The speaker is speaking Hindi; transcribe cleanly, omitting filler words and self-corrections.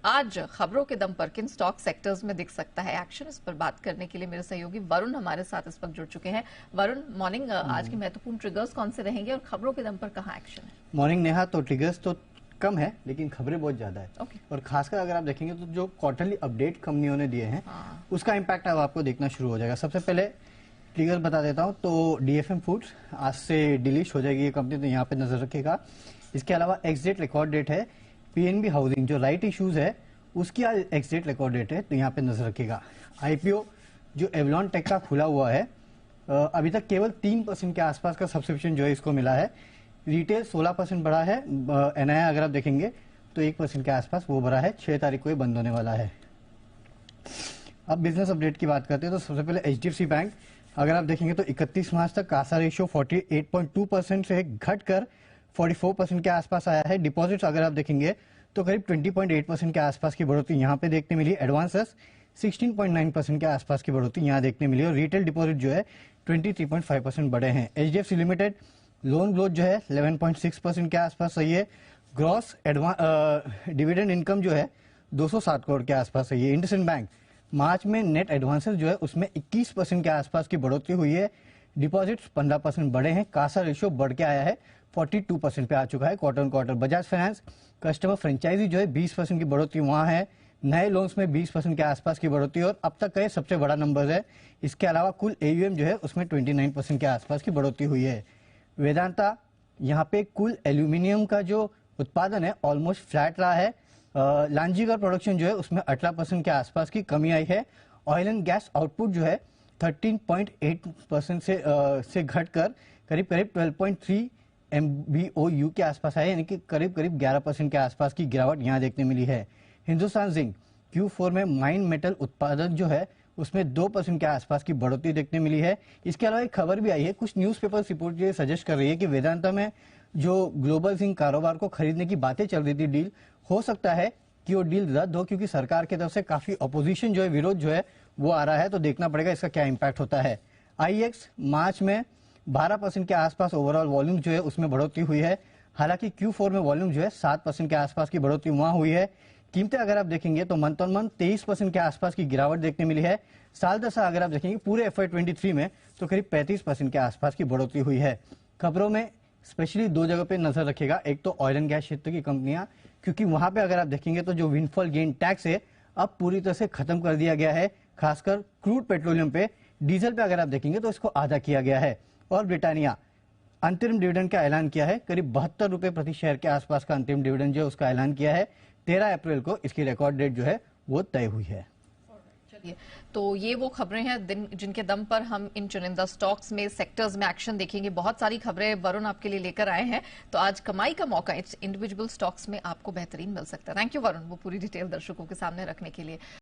आज खबरों के दम पर किन स्टॉक सेक्टर्स में दिख सकता है एक्शन, इस पर बात करने के लिए मेरे सहयोगी वरुण हमारे साथ इस वक्त जुड़ चुके हैं। वरुण, मॉर्निंग, आज के महत्वपूर्ण ट्रिगर्स कौन से रहेंगे और खबरों के दम पर कहाँ एक्शन है? मॉर्निंग नेहा, तो ट्रिगर्स तो कम है लेकिन खबरें बहुत ज्यादा है। Okay. और खासकर अगर आप देखेंगे तो जो क्वार्टरली अपडेट कंपनियों ने दिए हैं उसका इम्पैक्ट अब आपको देखना शुरू हो जाएगा। सबसे पहले ट्रिगर बता देता हूं तो डीएफएम फूड्स आज से डिलीश हो जाएगी ये कंपनी, तो यहाँ पे नजर रखेगा। इसके अलावा एग्जिट रिकॉर्ड डेट है। पीएनबी हाउसिंग जो राइट इश्यूज है उसकी आज एग्जिट रिकॉर्ड डेट है, तो यहाँ पे नजर रखेगा। आईपीओ जो एवलॉन टेक का खुला हुआ है, अभी तक केवल 3% के आसपास का सब्सक्रिप्शन जो है इसको मिला है। रिटेल 16% बढ़ा है। एनआई अगर आप देखेंगे तो 1% के आसपास वो बढ़ा है। 6 तारीख को ये बंद होने वाला है। अब बिजनेस अपडेट की बात करते हैं तो सबसे पहले एचडीएफसी बैंक, अगर आप देखेंगे तो 31 मार्च तक कासा रेशियो 48.2% से घटकर 44% के आसपास आया है। डिपॉजिट्स अगर आप देखेंगे तो करीब 20.8% के आसपास की बढ़ोतरी यहाँ पे देखने मिली। एडवांसेस 16.9% के आसपास की बढ़ोतरी यहाँ देखने मिली और रिटेल डिपॉजिट जो है 23.5% बढ़े हैं। एचडीएफसी लिमिटेड लोन ग्रोथ जो है 11.6% के आसपास सही है। ग्रॉस डिविडेंड इनकम जो है 207 करोड़ के आसपास सही है। इंडसइंड बैंक मार्च में नेट एडवांसेस जो है उसमें 21% के आसपास की बढ़ोतरी हुई है। डिपॉजिट्स 15% बढ़े हैं। कासा रेशियो बढ़ के आया है 42% पे आ चुका है quarter on quarter. Bajaj finance customer franchisee जो है 20% की बढ़ोतरी वहां है। नए लोन्स में 20% के आसपास की बढ़ोतरी और अब तक का ये सबसे बड़ा नंबर है। इसके अलावा कुल एयूएम जो है उसमें 29% के आसपास की बढ़ोतरी हुई है। वेदांता यहाँ पे कुल एल्यूमिनियम का जो उत्पादन है ऑलमोस्ट फ्लैट रहा है। लांजीगर प्रोडक्शन जो है उसमें 18% के आसपास की कमी आई है। ऑयल एंड गैस आउटपुट जो है 13.8% से घटकर करीब 12.3 MBOU के आसपास आया, यानी कि करीब 11% के आसपास की गिरावट यहाँ देखने मिली है। हिंदुस्तान जिंक Q4 में माइन मेटल उत्पादन जो है उसमें 2% के आसपास की बढ़ोतरी देखने मिली है। इसके अलावा एक खबर भी आई है, कुछ न्यूज़पेपर रिपोर्ट ये सजेस्ट कर रही है कि वेदांता में जो ग्लोबल जिंक कारोबार को खरीदने की बातें चल रही थी, डील हो सकता है कि वो डील रद्द हो, क्योंकि सरकार की तरफ से काफी अपोजिशन जो है, विरोध जो है वो आ रहा है। तो देखना पड़ेगा इसका क्या इम्पैक्ट होता है। आईएक्स मार्च में 12% के आसपास ओवरऑल वॉल्यूम जो है उसमें बढ़ोतरी हुई है। हालांकि Q4 में वॉल्यूम जो है 7% के आसपास की बढ़ोतरी वहां हुई है। कीमतें अगर आप देखेंगे तो मंथ ऑन मंथ 23% के आसपास की गिरावट देखने मिली है। साल दशा अगर आप देखेंगे पूरे FY23 में तो करीब 35% के आसपास की बढ़ोतरी हुई है। खबरों में स्पेशली 2 जगह पे नजर रखेगा। एक तो ऑयल एंड गैस क्षेत्र की कंपनियां, क्योंकि वहां पे अगर आप देखेंगे तो जो विंडफॉल गेन टैक्स है अब पूरी तरह से खत्म कर दिया गया है। खासकर क्रूड पेट्रोलियम पे, डीजल पे अगर आप देखेंगे तो इसको आधा किया गया है। और ब्रिटानिया अंतरिम डिविडेंड का ऐलान किया है। करीब 72 रुपए प्रति शेयर के आसपास का अंतरिम डिविडेंड जो है उसका ऐलान किया है। 13 अप्रैल को इसकी रिकॉर्ड डेट जो है वो तय हुई है। चलिए, तो ये वो खबरें हैं जिनके दम पर हम इन चुनिंदा स्टॉक्स में, सेक्टर्स में एक्शन देखेंगे। बहुत सारी खबरें वरुण आपके लिए लेकर आए हैं, तो आज कमाई का मौका इंडिविजुअल स्टॉक्स में आपको बेहतरीन मिल सकता है। थैंक यू वरुण, वो पूरी डिटेल दर्शकों के सामने रखने के लिए।